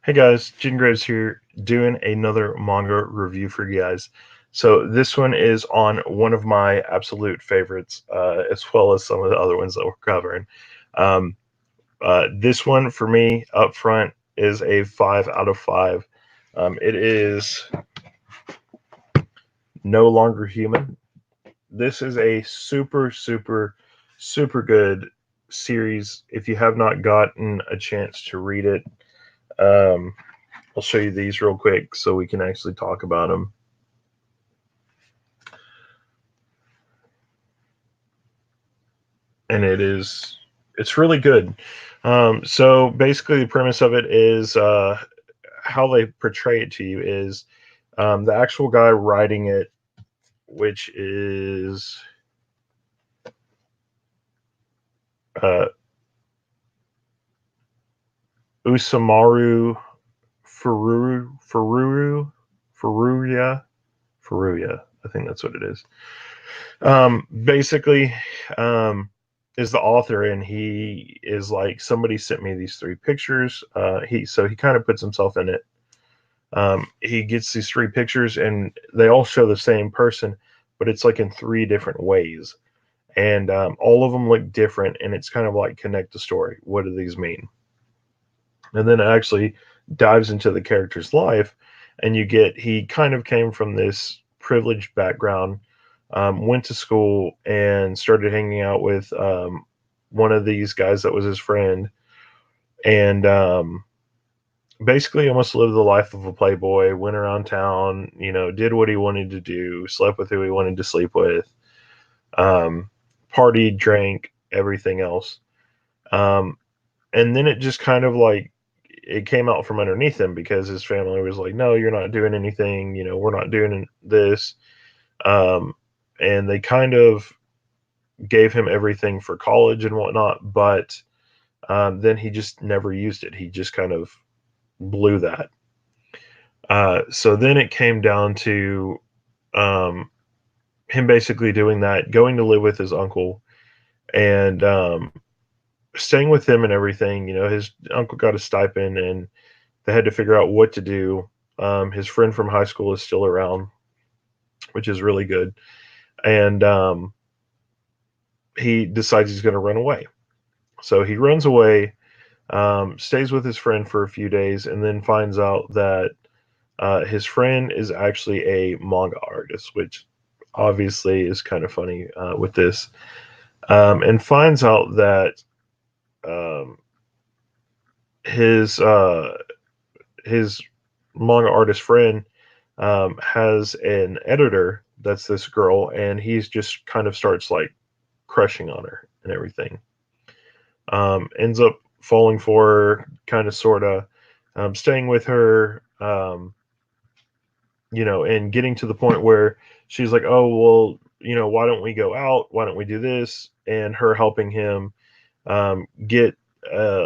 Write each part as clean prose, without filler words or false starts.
Hey guys, Jingraves here, doing another manga review for you guys. So this one is on one of my absolute favorites, as well as some of the other ones that we're covering. Um, this one for me up front is a 5 out of 5. It is No Longer Human. This is a super good series. If you have not gotten a chance to read it, um, I'll show you these real quick so we can actually talk about them. And it's really good. So basically, the premise of it is how they portray it to you is the actual guy writing it, which is uh, Usamaru Furuya. Furuya. I think that's what it is. Basically, um, is the author, and he is like, somebody sent me these three pictures. He kind of puts himself in it. He gets these three pictures, and they all show the same person, but it's like in three different ways, and all of them look different. And it's kind of like, connect the story. What do these mean? And then it actually dives into the character's life, and you get he kind of came from this privileged background, went to school and started hanging out with one of these guys that was his friend, and basically almost lived the life of a playboy. Went around town, did what he wanted to do, slept with who he wanted to sleep with, um, partied, drank, everything else. Um, and then it just kind of like it came out from underneath him, because his family was like, "No, you're not doing anything. We're not doing this." Um, and they kind of gave him everything for college and whatnot, but then he just never used it. He just kind of blew that. So then it came down to um, him basically doing that, going to live with his uncle, and staying with him and everything. His uncle got a stipend, and they had to figure out what to do. His friend from high school is still around, which is really good. And he decides he's going to run away. So he runs away, stays with his friend for a few days, and then finds out that his friend is actually a manga artist, which obviously is kind of funny with this. And finds out that um, his his manga artist friend has an editor that's this girl, and he's just kind of starts like crushing on her and everything. Ends up falling for her, kind of, sort of, staying with her, and getting to the point where she's like, "Oh, well, why don't we go out? Why don't we do this?" And her helping him get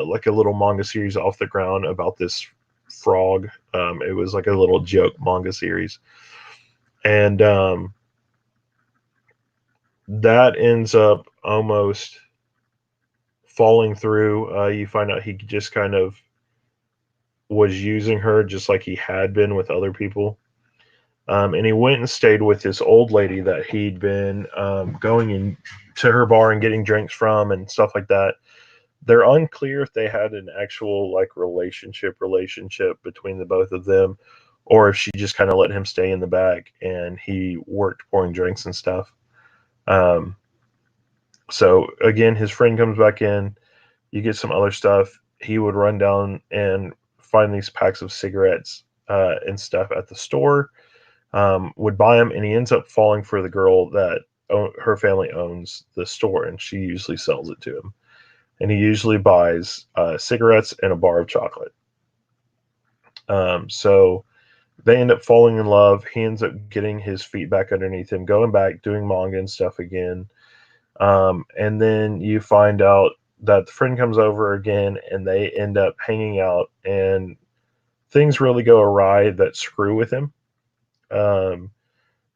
like a little manga series off the ground about this frog. It was like a little joke manga series, and that ends up almost falling through. You find out he just kind of was using her, just like he had been with other people. And he went and stayed with this old lady that he'd been going in to her bar and getting drinks from and stuff like that. They're unclear if they had an actual like relationship between the both of them, or if she just kind of let him stay in the back and he worked pouring drinks and stuff. Um, so again, his friend comes back in. You get some other stuff. He would run down and find these packs of cigarettes and stuff at the store. Would buy them, and he ends up falling for the girl that her family owns the store, and she usually sells it to him. And he usually buys cigarettes and a bar of chocolate. So they end up falling in love. He ends up getting his feet back underneath him, going back, doing manga and stuff again. And then you find out that the friend comes over again, and they end up hanging out, and things really go awry that screw with him. Um,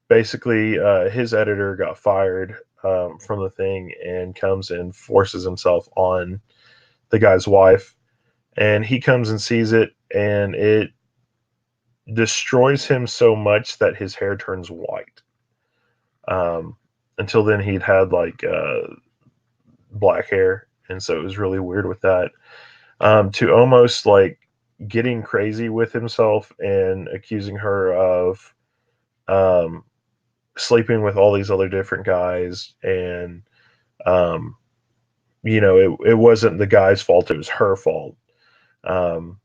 Basically, his editor got fired from the thing, and comes and forces himself on the guy's wife. and he comes and sees it, and it destroys him so much that his hair turns white. Um, until then, he'd had like black hair, and so it was really weird with that. To almost like getting crazy with himself and accusing her of um, sleeping with all these other different guys, and um, it wasn't the guy's fault; it was her fault. Um,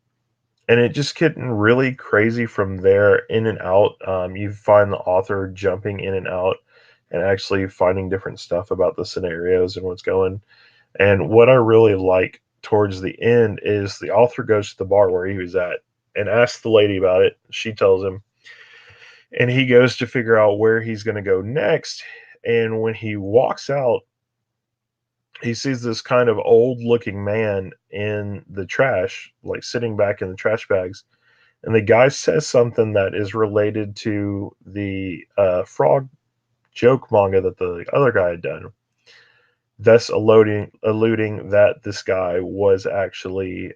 and it just getting really crazy from there, in and out. You find the author jumping in and out and actually finding different stuff about the scenarios and what's going. And what I really like towards the end is the author goes to the bar where he was at and asks the lady about it. She tells him, and he goes to figure out where he's going to go next. And when he walks out, he sees this kind of old looking man in the trash, like sitting back in the trash bags. And the guy says something that is related to the frog joke manga that the other guy had done, thus alluding that this guy was actually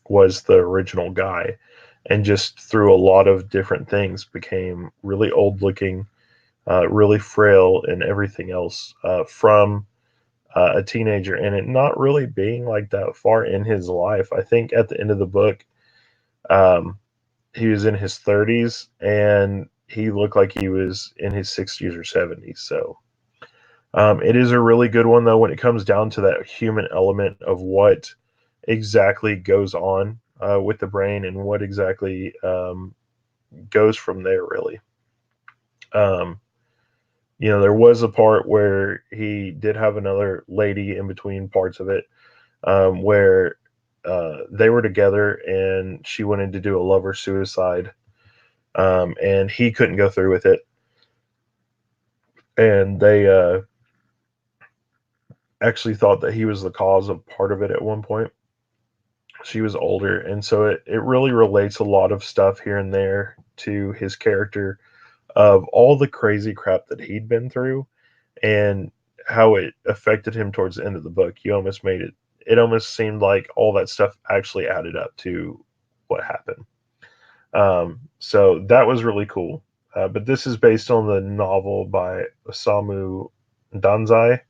was the original guy, and just through a lot of different things became really old looking, really frail, and everything else from a teenager, and it not really being like that far in his life. I think at the end of the book, um, he was in his 30s, and he looked like he was in his 60s or 70s. So it is a really good one, though, when it comes down to that human element of what exactly goes on with the brain and what exactly goes from there, really. Um, there was a part where he did have another lady in between parts of it, where they were together and she wanted to do a lover suicide, and he couldn't go through with it. And they actually thought that he was the cause of part of it at one point. She was older, and so it really relates a lot of stuff here and there to his character of all the crazy crap that he'd been through, and how it affected him towards the end of the book. You almost made it almost seemed like all that stuff actually added up to what happened. So that was really cool. But this is based on the novel by Osamu Danzai.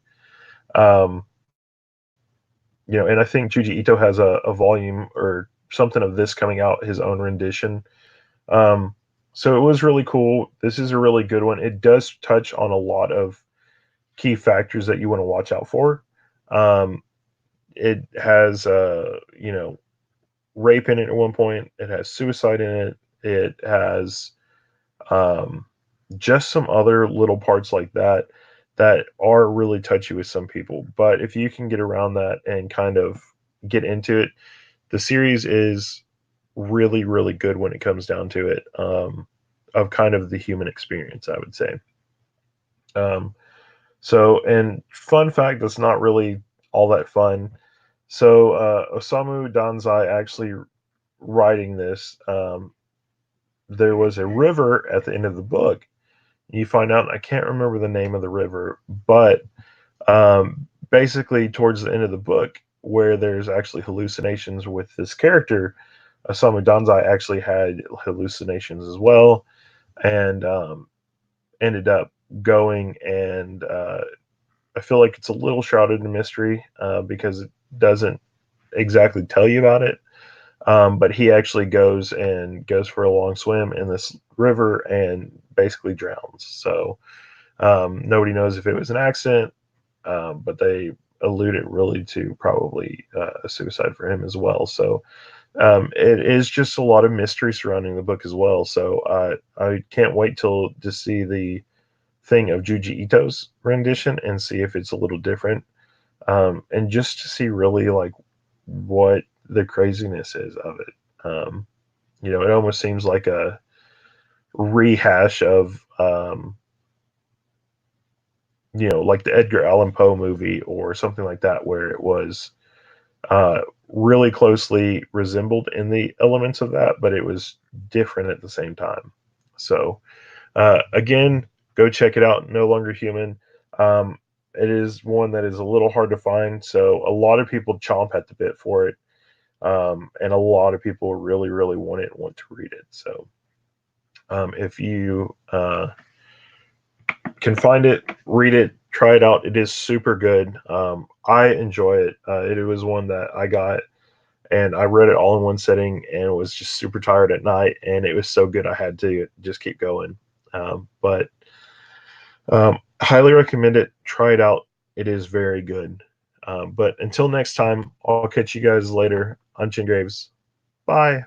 Um, and I think Juji Ito has a volume or something of this coming out, his own rendition. Um, so it was really cool. This is a really good one. It does touch on a lot of key factors that you want to watch out for. Um, it has, rape in it at one point. It has suicide in it. It has um, just some other little parts like that that are really touchy with some people. But if you can get around that and kind of get into it, the series is really, really good when it comes down to it, of kind of the human experience, I would say. Um, and fun fact that's not really all that fun. So, Osamu Danzai actually writing this, there was a river at the end of the book. You find out, I can't remember the name of the river, but basically towards the end of the book, where there's actually hallucinations with this character, Osamu Danzai actually had hallucinations as well, and ended up going and I feel like it's a little shrouded in mystery because it doesn't exactly tell you about it. But he actually goes for a long swim in this river and basically drowns. So nobody knows if it was an accident, but they allude it really to probably a suicide for him as well. So it is just a lot of mystery surrounding the book as well. So I can't wait till to see the thing of Juji Ito's rendition and see if it's a little different, and just to see really like what the craziness is of it. It almost seems like a rehash of like the Edgar Allan Poe movie or something like that, where it was really closely resembled in the elements of that, but it was different at the same time. So again, go check it out. No Longer Human. It is one that is a little hard to find, so a lot of people chomp at the bit for it. and a lot of people really, really want to read it. So if you can find it, read it, try it out. It is super good. I enjoy it. It was one that I got and I read it all in one sitting and was just super tired at night. And it was so good, I had to just keep going. But highly recommend it. Try it out. It is very good. But until next time, I'll catch you guys later on Jingraves. Bye.